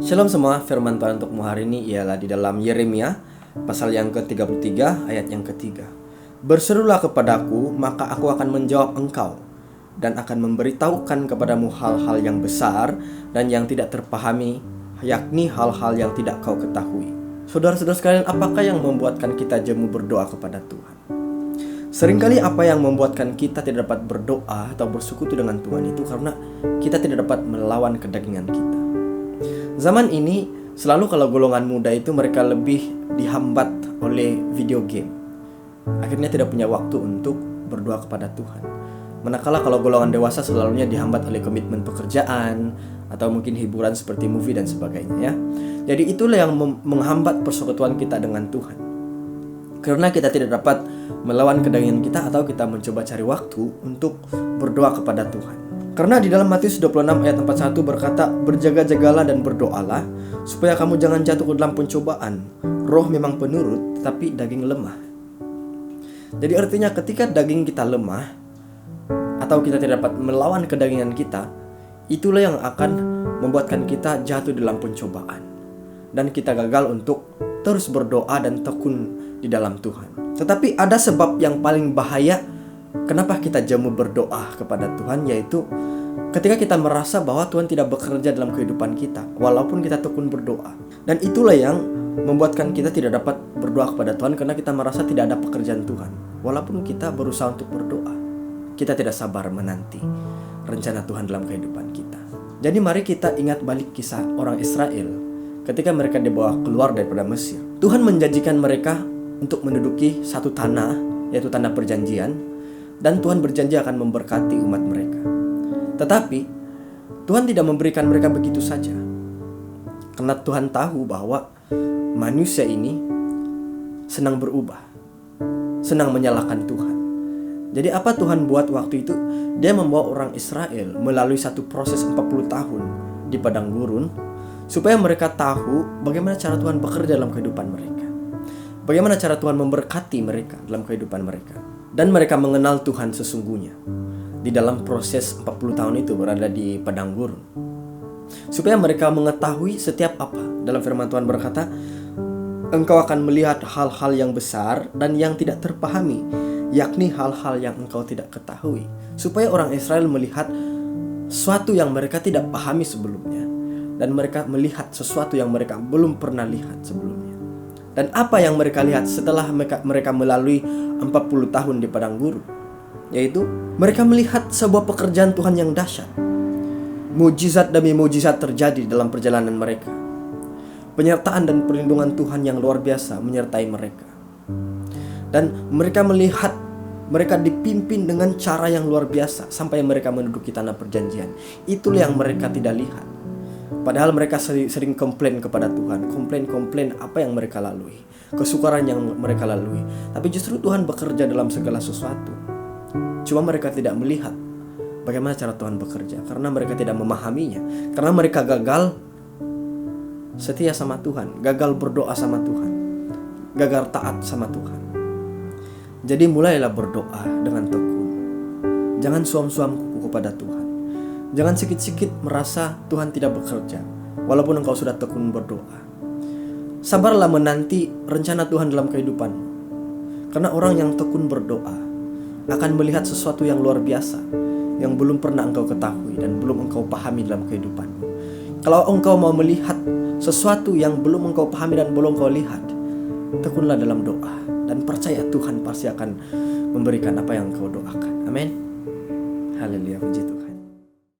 Shalom semua, firman Tuhan untukmu hari ini ialah di dalam Yeremia pasal yang ke-33 ayat yang ketiga. Berserulah kepadaku, maka aku akan menjawab engkau dan akan memberitahukan kepadamu hal-hal yang besar dan yang tidak terpahami, yakni hal-hal yang tidak kau ketahui. Saudara-saudara sekalian, apakah yang membuatkan kita jemu berdoa kepada Tuhan? Seringkali apa yang membuatkan kita tidak dapat berdoa atau bersekutu dengan Tuhan itu karena kita tidak dapat melawan kedagingan kita. Zaman ini selalu kalau golongan muda itu mereka lebih dihambat oleh video game. Akhirnya tidak punya waktu untuk berdoa kepada Tuhan. Manakala kalau golongan dewasa selalunya dihambat oleh komitmen pekerjaan atau mungkin hiburan seperti movie dan sebagainya ya. Jadi itulah yang menghambat persekutuan kita dengan Tuhan. Karena kita tidak dapat melawan kedagingan kita atau kita mencoba cari waktu untuk berdoa kepada Tuhan. Karena di dalam Matius 26 ayat 41 berkata, berjaga-jagalah dan berdoalah supaya kamu jangan jatuh ke dalam pencobaan. Roh memang penurut, tetapi daging lemah. Jadi artinya ketika daging kita lemah atau kita tidak dapat melawan kedagingan kita, itulah yang akan membuatkan kita jatuh dalam pencobaan. Dan kita gagal untuk terus berdoa dan tekun di dalam Tuhan. Tetapi ada sebab yang paling bahaya kenapa kita jemu berdoa kepada Tuhan, yaitu ketika kita merasa bahwa Tuhan tidak bekerja dalam kehidupan kita walaupun kita tekun berdoa. Dan itulah yang membuatkan kita tidak dapat berdoa kepada Tuhan, karena kita merasa tidak ada pekerjaan Tuhan walaupun kita berusaha untuk berdoa. Kita tidak sabar menanti rencana Tuhan dalam kehidupan kita. Jadi mari kita ingat balik kisah orang Israel ketika mereka dibawa keluar daripada Mesir. Tuhan menjanjikan mereka untuk menduduki satu tanah, yaitu tanah perjanjian. Dan Tuhan berjanji akan memberkati umat mereka. Tetapi Tuhan tidak memberikan mereka begitu saja. Karena Tuhan tahu bahwa manusia ini senang berubah, senang menyalahkan Tuhan. Jadi apa Tuhan buat waktu itu? Dia membawa orang Israel melalui satu proses 40 tahun di padang gurun, supaya mereka tahu bagaimana cara Tuhan bekerja dalam kehidupan mereka, bagaimana cara Tuhan memberkati mereka dalam kehidupan mereka. Dan mereka mengenal Tuhan sesungguhnya di dalam proses 40 tahun itu berada di padang gurun, supaya mereka mengetahui setiap apa. Dalam firman Tuhan berkata, engkau akan melihat hal-hal yang besar dan yang tidak terpahami, yakni hal-hal yang engkau tidak ketahui. Supaya orang Israel melihat sesuatu yang mereka tidak pahami sebelumnya, dan mereka melihat sesuatu yang mereka belum pernah lihat sebelumnya. Dan apa yang mereka lihat setelah mereka melalui 40 tahun di padang gurun, yaitu mereka melihat sebuah pekerjaan Tuhan yang dahsyat. Mujizat demi mujizat terjadi dalam perjalanan mereka. Penyertaan dan perlindungan Tuhan yang luar biasa menyertai mereka. Dan mereka melihat mereka dipimpin dengan cara yang luar biasa sampai mereka menduduki tanah perjanjian. Itulah yang mereka tidak lihat. Padahal mereka sering komplain kepada Tuhan, komplain apa yang mereka lalui, kesukaran yang mereka lalui. Tapi justru Tuhan bekerja dalam segala sesuatu. Cuma mereka tidak melihat bagaimana cara Tuhan bekerja, karena mereka tidak memahaminya, karena mereka gagal setia sama Tuhan, gagal berdoa sama Tuhan, gagal taat sama Tuhan. Jadi mulailah berdoa dengan tekun. Jangan suam-suam kuku kepada Tuhan. Jangan sikit-sikit merasa Tuhan tidak bekerja walaupun engkau sudah tekun berdoa. Sabarlah menanti rencana Tuhan dalam kehidupanmu. Karena orang yang tekun berdoa akan melihat sesuatu yang luar biasa yang belum pernah engkau ketahui dan belum engkau pahami dalam kehidupanmu. Kalau engkau mau melihat sesuatu yang belum engkau pahami dan belum engkau lihat, tekunlah dalam doa dan percaya Tuhan pasti akan memberikan apa yang engkau doakan. Amin. Haleluya, puji Tuhan.